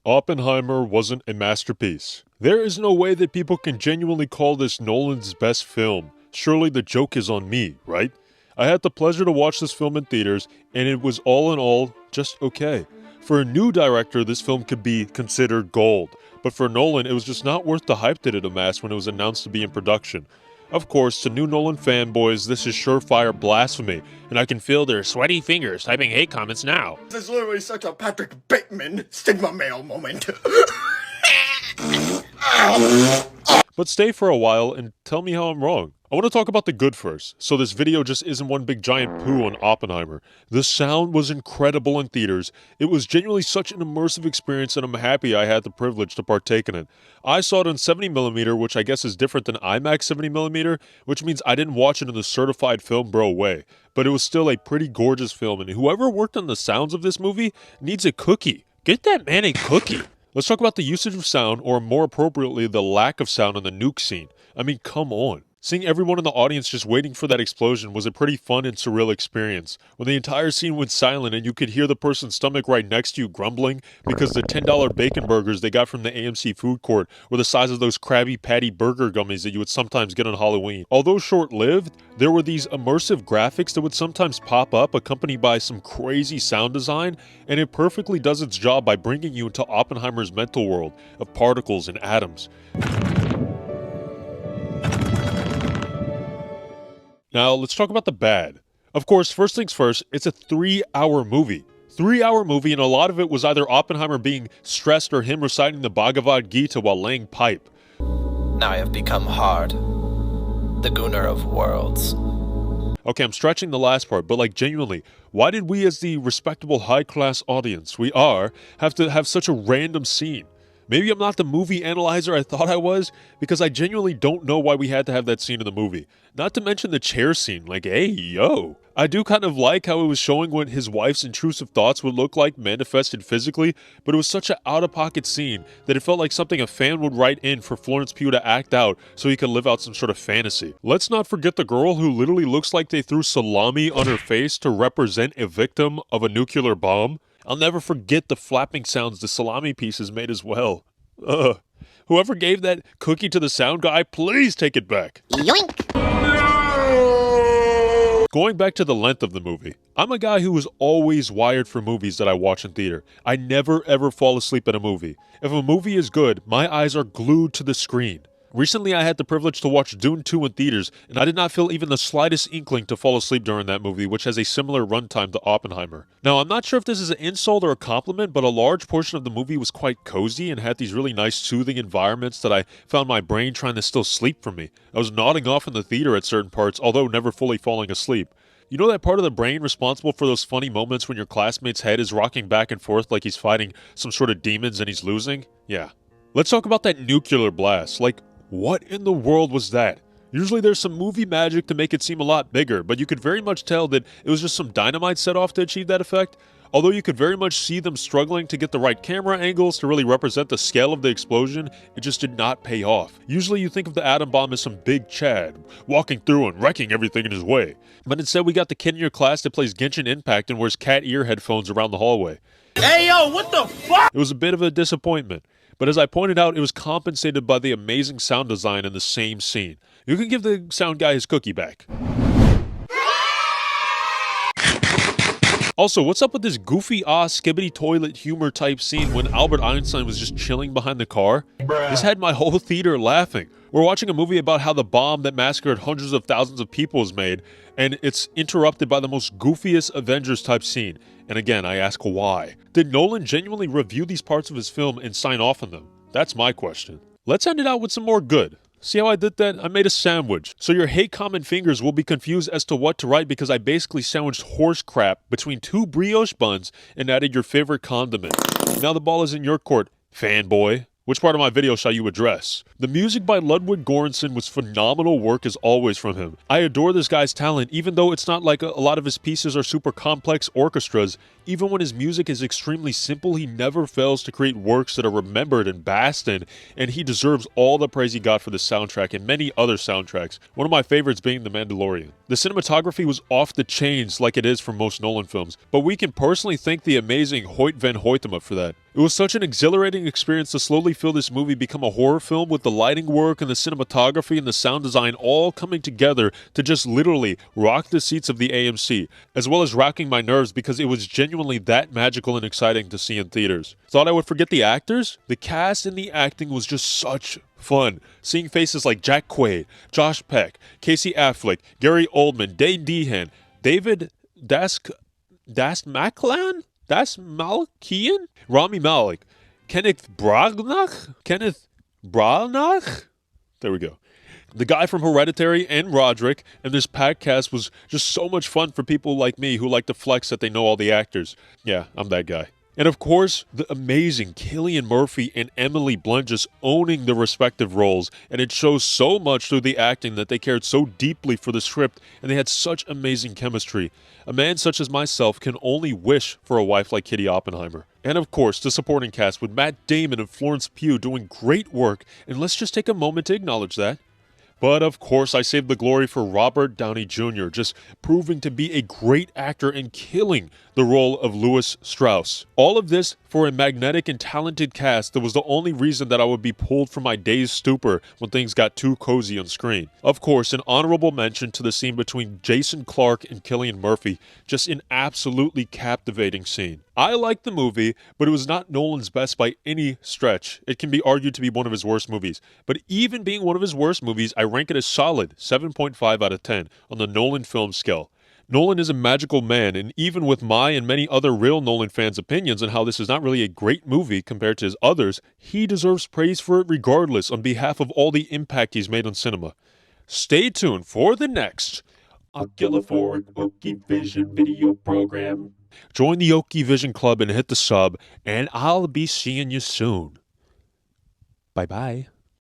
Oppenheimer wasn't a masterpiece. There is no way that people can genuinely call this Nolan's best film. Surely the joke is on me, right? I had the pleasure to watch this film in theaters, and it was all in all just okay. For a new director, this film could be considered gold, but for Nolan, it was just not worth the hype that it amassed when it was announced to be in production. Of course, to new Nolan fanboys, this is surefire blasphemy, and I can feel their sweaty fingers typing hate comments now. This is literally such a Patrick Bateman stigma male moment. But stay for a while and tell me how I'm wrong. I want to talk about the good first, so this video just isn't one big giant poo on Oppenheimer. The sound was incredible in theaters. It was genuinely such an immersive experience, and I'm happy I had the privilege to partake in it. I saw it in 70mm, which I guess is different than IMAX 70mm, which means I didn't watch it in the certified film bro way. But it was still a pretty gorgeous film, and whoever worked on the sounds of this movie needs a cookie. Get that man a cookie. Let's talk about the usage of sound, or more appropriately, the lack of sound in the nuke scene. I mean, come on. Seeing everyone in the audience just waiting for that explosion was a pretty fun and surreal experience. When the entire scene went silent and you could hear the person's stomach right next to you grumbling because the $10 bacon burgers they got from the AMC food court were the size of those Krabby Patty burger gummies that you would sometimes get on Halloween. Although short-lived, there were these immersive graphics that would sometimes pop up accompanied by some crazy sound design, and it perfectly does its job by bringing you into Oppenheimer's mental world of particles and atoms. Now, let's talk about the bad. Of course, first things first, it's a 3-hour movie. 3-hour movie, and a lot of it was either Oppenheimer being stressed or him reciting the Bhagavad Gita while laying pipe. Now I have become hard, the Gunnar of worlds. Okay, I'm stretching the last part, but like genuinely, why did we as the respectable high-class audience we are have to have such a random scene? Maybe I'm not the movie analyzer I thought I was, because I genuinely don't know why we had to have that scene in the movie. Not to mention the chair scene, like, hey, yo. I do kind of like how it was showing what his wife's intrusive thoughts would look like manifested physically, but it was such an out-of-pocket scene that it felt like something a fan would write in for Florence Pugh to act out so he could live out some sort of fantasy. Let's not forget the girl who literally looks like they threw salami on her face to represent a victim of a nuclear bomb. I'll never forget the flapping sounds the salami pieces made as well. Whoever gave that cookie to the sound guy, please take it back. Yoink! Going back to the length of the movie, I'm a guy who was always wired for movies that I watch in theater. I never ever fall asleep at a movie. If a movie is good, my eyes are glued to the screen. Recently, I had the privilege to watch Dune 2 in theaters, and I did not feel even the slightest inkling to fall asleep during that movie, which has a similar runtime to Oppenheimer. Now, I'm not sure if this is an insult or a compliment, but a large portion of the movie was quite cozy and had these really nice soothing environments that I found my brain trying to still sleep from me. I was nodding off in the theater at certain parts, although never fully falling asleep. You know that part of the brain responsible for those funny moments when your classmate's head is rocking back and forth like he's fighting some sort of demons and he's losing? Yeah. Let's talk about that nuclear blast. Like, what in the world was that? Usually there's some movie magic to make it seem a lot bigger, but you could very much tell that it was just some dynamite set off to achieve that effect. Although you could very much see them struggling to get the right camera angles to really represent the scale of the explosion, it just did not pay off. Usually you think of the atom bomb as some big Chad, walking through and wrecking everything in his way. But instead we got the kid in your class that plays Genshin Impact and wears cat ear headphones around the hallway. Hey yo, what the fuck? It was a bit of a disappointment. But as I pointed out, it was compensated by the amazing sound design in the same scene. You can give the sound guy his cookie back. Also, what's up with this goofy skibbity toilet humor type scene when Albert Einstein was just chilling behind the car? This had my whole theater laughing. We're watching a movie about how the bomb that massacred hundreds of thousands of people was made, and it's interrupted by the most goofiest Avengers type scene. And again, I ask why. Did Nolan genuinely review these parts of his film and sign off on them? That's my question. Let's end it out with some more good. See how I did that? I made a sandwich. So your hate comment fingers will be confused as to what to write because I basically sandwiched horse crap between 2 brioche buns and added your favorite condiment. Now the ball is in your court, fanboy. Which part of my video shall you address? The music by Ludwig Göransson was phenomenal work as always from him. I adore this guy's talent, even though it's not like a lot of his pieces are super complex orchestras. Even when his music is extremely simple, he never fails to create works that are remembered and basked in, and he deserves all the praise he got for this soundtrack and many other soundtracks, one of my favorites being The Mandalorian. The cinematography was off the chains like it is for most Nolan films, but we can personally thank the amazing Hoyt van Hoytema for that. It was such an exhilarating experience to slowly feel this movie become a horror film with the lighting work and the cinematography and the sound design all coming together to just literally rock the seats of the AMC, as well as rocking my nerves because it was genuinely that magical and exciting to see in theaters. Thought I would forget the actors? The cast and the acting was just such fun. Seeing faces like Jack Quaid, Josh Peck, Casey Affleck, Gary Oldman, Dane Dehan, David Dasmalkian, Rami Malek, Kenneth Branagh. There we go. The guy from Hereditary and Roderick, and this packed cast was just so much fun for people like me who like to flex that they know all the actors. Yeah, I'm that guy. And of course, the amazing Cillian Murphy and Emily Blunt just owning their respective roles, and it shows so much through the acting that they cared so deeply for the script, and they had such amazing chemistry. A man such as myself can only wish for a wife like Kitty Oppenheimer. And of course, the supporting cast with Matt Damon and Florence Pugh doing great work, and let's just take a moment to acknowledge that. But of course, I saved the glory for Robert Downey Jr., just proving to be a great actor and killing the role of Louis Strauss. All of this for a magnetic and talented cast that was the only reason that I would be pulled from my dazed stupor when things got too cozy on screen. Of course, an honorable mention to the scene between Jason Clarke and Cillian Murphy, just an absolutely captivating scene. I liked the movie, but it was not Nolan's best by any stretch. It can be argued to be one of his worst movies. But even being one of his worst movies, I rank it a solid 7.5 out of 10 on the Nolan film scale. Nolan is a magical man, and even with my and many other real Nolan fans' opinions on how this is not really a great movie compared to his others, he deserves praise for it regardless on behalf of all the impact he's made on cinema. Stay tuned for the next OkeyVision video program. Join the OkeyVision Club and hit the sub, and I'll be seeing you soon. Bye-bye.